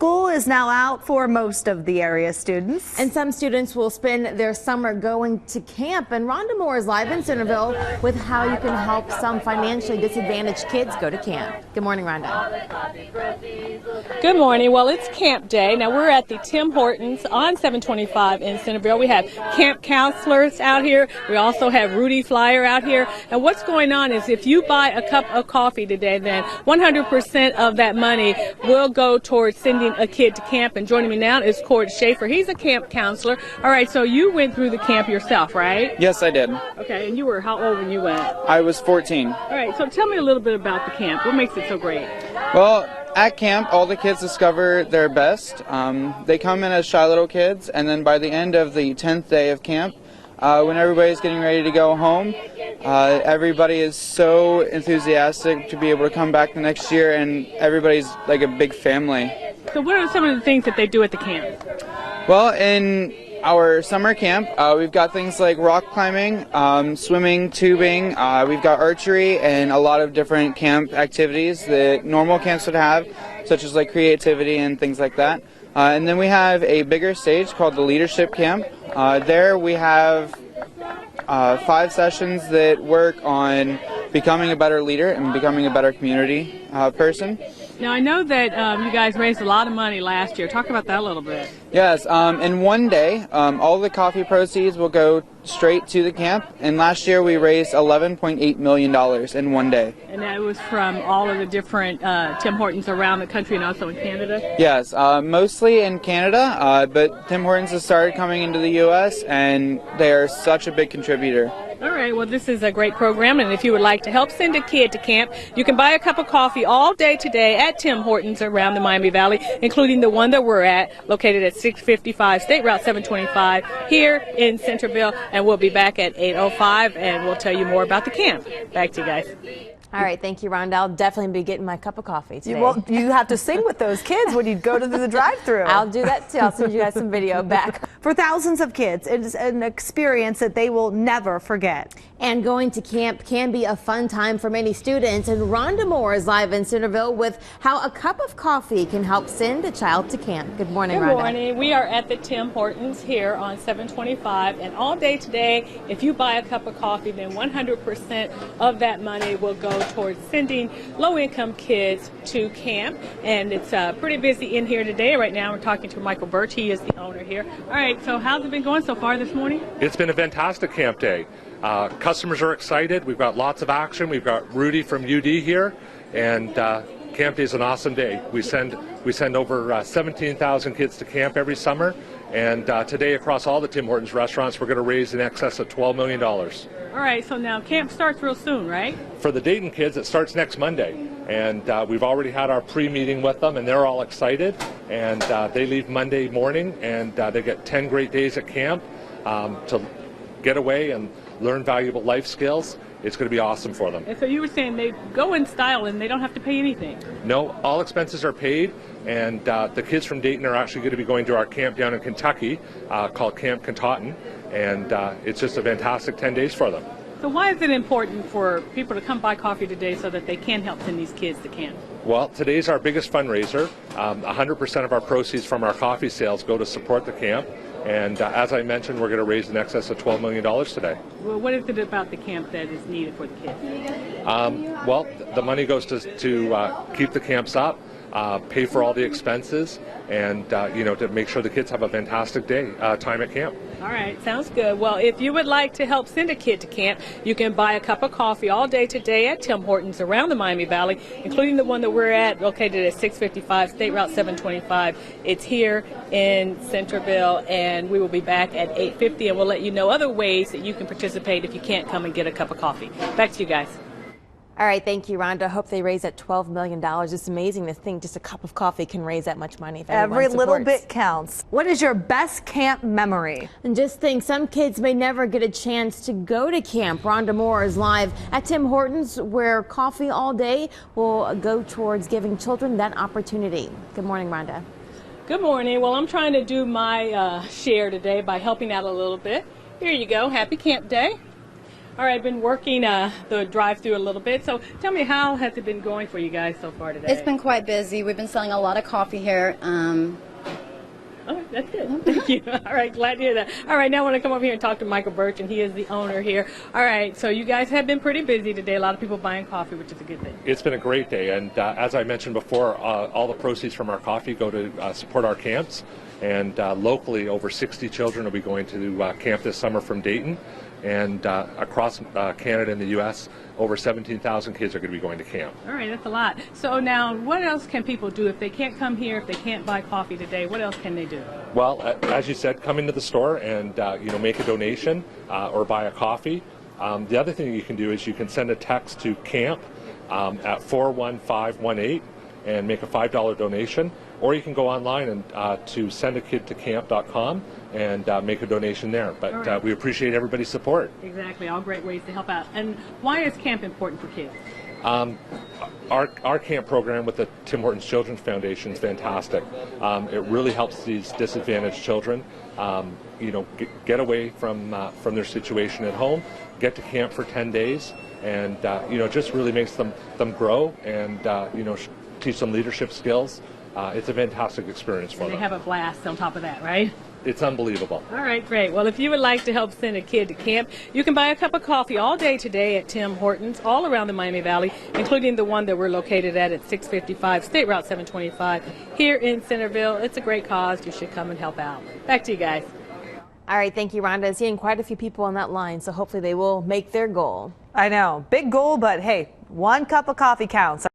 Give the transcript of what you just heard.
School is now out for most of the area students. And some students will spend their summer going to camp. And Rhonda Moore is live in Centerville with how you can help some financially disadvantaged kids go to camp. Good morning, Rhonda. Good morning. Well, it's camp day. Now, we're at the Tim Hortons on 725 in Centerville. We have camp counselors out here. We also have Rudy Flyer out here. And what's going on is if you buy a cup of coffee today, then 100% of that money will go towards sending a kid to camp. And joining me now is Cord Schaefer. He's a camp counselor. All right, so you went through the camp yourself, right? Yes, I did. Okay, and you were how old when you went? I was 14. All right, so tell me a little bit about the camp. What makes it so great? Well, at camp, all the kids discover their best. They come in as shy little kids, and then by the end of the 10th day of camp, when everybody's getting ready to go home, everybody is so enthusiastic to be able to come back the next year, and everybody's like a big family. So what are some of the things that they do at the camp? Well, in our summer camp, we've got things like rock climbing, swimming, tubing, we've got archery, and a lot of different camp activities that normal camps would have, such as like creativity and things like that. And then we have a bigger stage called the leadership camp. There we have 5 sessions that work on becoming a better leader and becoming a better community person. Now, I know that you guys raised a lot of money last year. Talk about that a little bit. Yes, in one day, all the coffee proceeds will go straight to the camp. And last year we raised $11.8 million in one day. And that was from all of the different Tim Hortons around the country and also in Canada? Yes, mostly in Canada, but Tim Hortons has started coming into the U.S. and they are such a big contributor. All right, well, this is a great program, and if you would like to help send a kid to camp, you can buy a cup of coffee all day today at Tim Hortons around the Miami Valley, including the one that we're at, located at 655 State Route 725 here in Centerville, and we'll be back at 8:05, and we'll tell you more about the camp. Back to you guys. All right, thank you, Rhonda. I'll definitely be getting my cup of coffee today. You have to sing with those kids when you go to the drive-thru. I'll do that too. I'll send you guys some video back. For thousands of kids, it is an experience that they will never forget. And going to camp can be a fun time for many students. And Rhonda Moore is live in Centerville with how a cup of coffee can help send a child to camp. Good morning, Rhonda. Good morning. We are at the Tim Hortons here on 725. And all day today, if you buy a cup of coffee, then 100% of that money will go towards sending low-income kids to camp. And it's pretty busy in here today. Right now, we're talking to Michael Birch. He is the owner here. All right, so how's it been going so far this morning? It's been a fantastic camp day. Customers are excited. We've got lots of action. We've got Rudy from UD here, and camp day is an awesome day. We send over 17,000 kids to camp every summer, and today across all the Tim Hortons restaurants, we're going to raise in excess of $12 million. All right, so now camp starts real soon, right? For the Dayton kids, it starts next Monday, and we've already had our pre-meeting with them, and they're all excited, and they leave Monday morning, and they get 10 great days at camp to get away and learn valuable life skills. It's going to be awesome for them. And so you were saying they go in style and they don't have to pay anything? No, all expenses are paid, and the kids from Dayton are actually going to be going to our camp down in Kentucky called Camp Kentucky, and it's just a fantastic 10 days for them. So why is it important for people to come buy coffee today so that they can help send these kids to camp? Well, today's our biggest fundraiser. 100% of our proceeds from our coffee sales go to support the camp. And as I mentioned, we're going to raise in excess of $12 million today. Well, what is it about the camp that is needed for the kids? Well, the money goes to keep the camps up, pay for all the expenses, and to make sure the kids have a fantastic time at camp. All right, sounds good. Well, if you would like to help send a kid to camp, you can buy a cup of coffee all day today at Tim Hortons around the Miami Valley, including the one that we're at, located at 655 State Route 725. It's here in Centerville, and we will be back at 8:50, and we'll let you know other ways that you can participate if you can't come and get a cup of coffee. Back to you guys. All right, thank you, Rhonda. Hope they raise that $12 million. It's amazing to think just a cup of coffee can raise that much money. If every little bit counts. What is your best camp memory? And just think, some kids may never get a chance to go to camp. Rhonda Moore is live at Tim Hortons, where coffee all day will go towards giving children that opportunity. Good morning, Rhonda. Good morning. Well, I'm trying to do my share today by helping out a little bit. Here you go. Happy camp day. All right, been working the drive-through a little bit. So tell me, how has it been going for you guys so far today? It's been quite busy. We've been selling a lot of coffee here. Oh, that's good. Thank you. All right, glad to hear that. All right, now I want to come over here and talk to Michael Birch, and he is the owner here. All right, so you guys have been pretty busy today. A lot of people buying coffee, which is a good thing. It's been a great day, and as I mentioned before, all the proceeds from our coffee go to support our camps. And locally, over 60 children will be going to camp this summer from Dayton. And across Canada and the U.S., over 17,000 kids are going to be going to camp. All right, that's a lot. So now, what else can people do if they can't come here, if they can't buy coffee today? What else can they do? Well, as you said, come into the store and make a donation or buy a coffee. The other thing you can do is you can send a text to camp at 41518 and make a $5 donation, or you can go online and to sendakidtocamp.com and make a donation there. But right. We appreciate everybody's support. Exactly, all great ways to help out. And why is camp important for kids? Our camp program with the Tim Hortons Children's Foundation is fantastic. It really helps these disadvantaged children, get away from their situation at home, get to camp for 10 days, and just really makes them grow and teach them leadership skills. It's a fantastic experience for them. They have a blast on top of that, right? It's unbelievable. All right, great. Well, if you would like to help send a kid to camp, you can buy a cup of coffee all day today at Tim Hortons all around the Miami Valley, including the one that we're located at 655 State Route 725 here in Centerville. It's a great cause. You should come and help out. Back to you guys. All right, thank you, Rhonda. Seeing quite a few people on that line, so hopefully they will make their goal. I know, big goal, but hey, one cup of coffee counts.